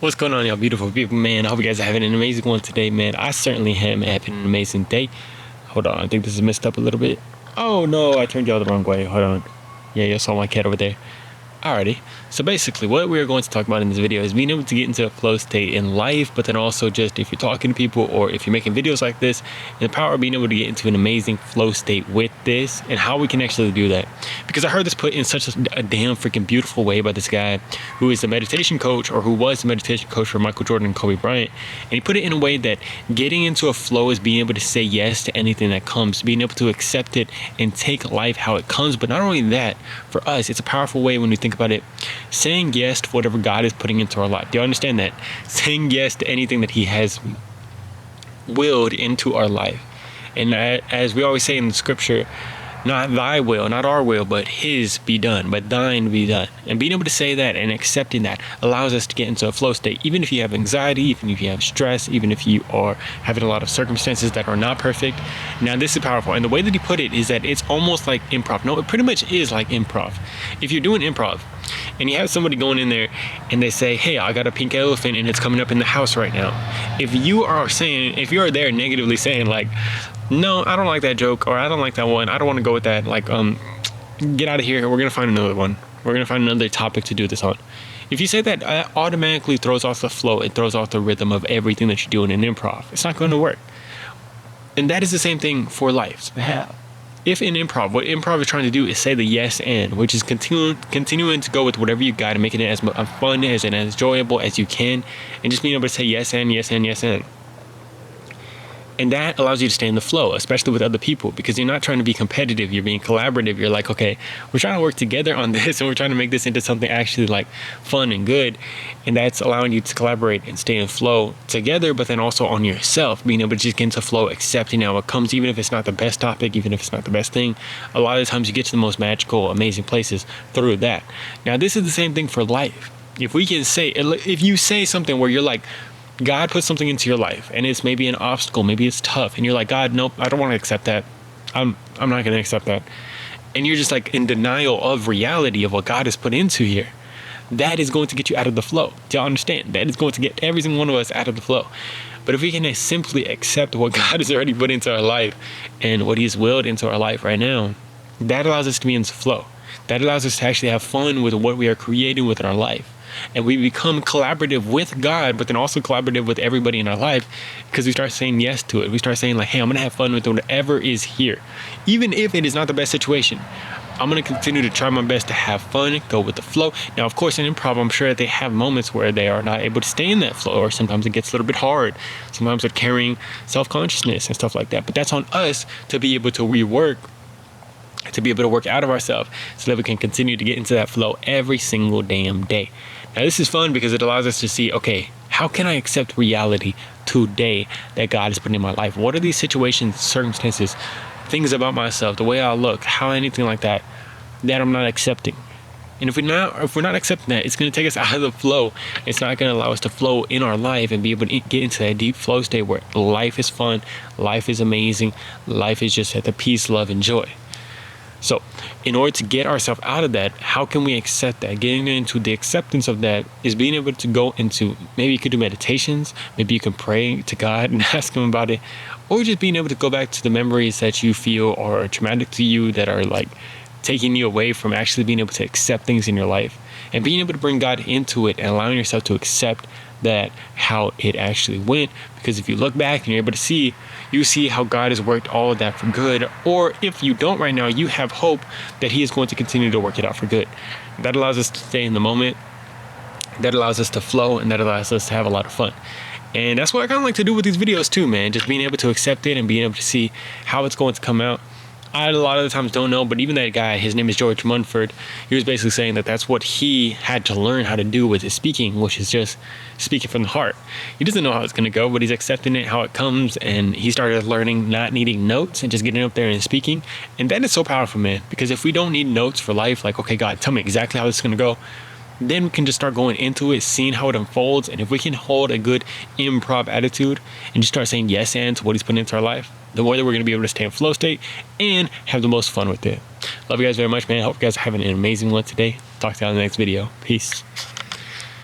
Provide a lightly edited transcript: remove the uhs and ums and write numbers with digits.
What's going on, y'all beautiful people, man? I hope you guys are having an amazing one today, man. I certainly am having an amazing day. Hold on, I think this is messed up a little bit. Oh no, I turned y'all the wrong way. Hold on. Yeah, you saw my cat over there. Alrighty, so basically what we're going to talk about in this video is being able to get into a flow state in life, but then also just if you're talking to people or if you're making videos like this, and the power of being able to get into an amazing flow state with this and how we can actually do that. Because I heard this put in such a damn freaking beautiful way by this guy who is a meditation coach, or who was the meditation coach for Michael Jordan and Kobe Bryant, and he put it in a way that getting into a flow is being able to say yes to anything that comes, being able to accept it and take life how it comes. But not only that, for us, it's a powerful way when we think about it, saying yes to whatever God is putting into our life. Do you understand that? Saying yes to anything that he has willed into our life. And as we always say in the scripture, not thy will, not our will, but his be done, but thine be done. And being able to say that and accepting that allows us to get into a flow state. Even if you have anxiety, even if you have stress, even if you are having a lot of circumstances that are not perfect. Now this is powerful. And the way that he put it is that it's almost like improv. No, it pretty much is like improv. If you're doing improv and you have somebody going in there and they say, hey, I got a pink elephant and it's coming up in the house right now. If you are there negatively saying like, no, I don't like that joke, or I don't like that one, I don't want to go with that, like, get out of here, we're going to find another one. We're going to find another topic to do this on. If you say that, it automatically throws off the flow. It throws off the rhythm of everything that you're doing in improv. It's not going to work. And that is the same thing for life. If in improv, what improv is trying to do is say the yes and, which is continuing to go with whatever you got and making it as fun, as enjoyable as you can, and just being able to say yes and, yes and, yes and. And that allows you to stay in the flow, especially with other people, because you're not trying to be competitive. You're being collaborative. You're like, okay, we're trying to work together on this, and we're trying to make this into something actually like fun and good. And that's allowing you to collaborate and stay in flow together, but then also on yourself, being able to just get into flow, accepting how it comes, even if it's not the best topic, even if it's not the best thing. A lot of the times you get to the most magical, amazing places through that. Now, this is the same thing for life. If you say something where you're like, God put something into your life and it's maybe an obstacle, maybe it's tough, and you're like, God, nope, I don't want to accept that. I'm not going to accept that. And you're just like in denial of reality of what God has put into here. That is going to get you out of the flow. Do y'all understand? That is going to get every single one of us out of the flow. But if we can simply accept what God has already put into our life and what he's willed into our life right now, that allows us to be in flow. That allows us to actually have fun with what we are creating within our life. And we become collaborative with God, but then also collaborative with everybody in our life, because we start saying yes to it. We start saying like, hey, I'm going to have fun with whatever is here. Even if it is not the best situation, I'm going to continue to try my best to have fun, go with the flow. Now, of course, in improv, I'm sure that they have moments where they are not able to stay in that flow, or sometimes it gets a little bit hard. Sometimes they're carrying self-consciousness and stuff like that. But that's on us to be able to rework, to be able to work out of ourselves so that we can continue to get into that flow every single damn day. Now, this is fun because it allows us to see, okay, how can I accept reality today that God has put in my life? What are these situations, circumstances, things about myself, the way I look, how anything like that I'm not accepting? And if we're not accepting that, it's going to take us out of the flow. It's not going to allow us to flow in our life and be able to get into that deep flow state where life is fun, life is amazing, life is just at the peace, love, and joy. So in order to get ourselves out of that, how can we accept that? Getting into the acceptance of that is being able to go into, maybe you could do meditations, maybe you can pray to God and ask him about it, or just being able to go back to the memories that you feel are traumatic to you, that are like taking you away from actually being able to accept things in your life, and being able to bring God into it and allowing yourself to accept that how it actually went. Because if you look back and you're able to see, you see how God has worked all of that for good. Or if you don't right now, you have hope that he is going to continue to work it out for good. That allows us to stay in the moment. That allows us to flow, and that allows us to have a lot of fun. And that's what I kind of like to do with these videos too, man. Just being able to accept it and being able to see how it's going to come out. I a lot of the times don't know, but even that guy, his name is George Munford, he was basically saying that that's what he had to learn how to do with his speaking, which is just speaking from the heart. He doesn't know how it's going to go, but he's accepting it how it comes, and he started learning not needing notes and just getting up there and speaking. And that is so powerful, man, because if we don't need notes for life, like, okay, God, tell me exactly how this is going to go, then we can just start going into it, seeing how it unfolds. And if we can hold a good improv attitude and just start saying yes and to what he's putting into our life, the way that we're going to be able to stay in flow state and have the most fun with it. Love you guys very much, man. I hope you guys are having an amazing one today. Talk to you on the next video. Peace.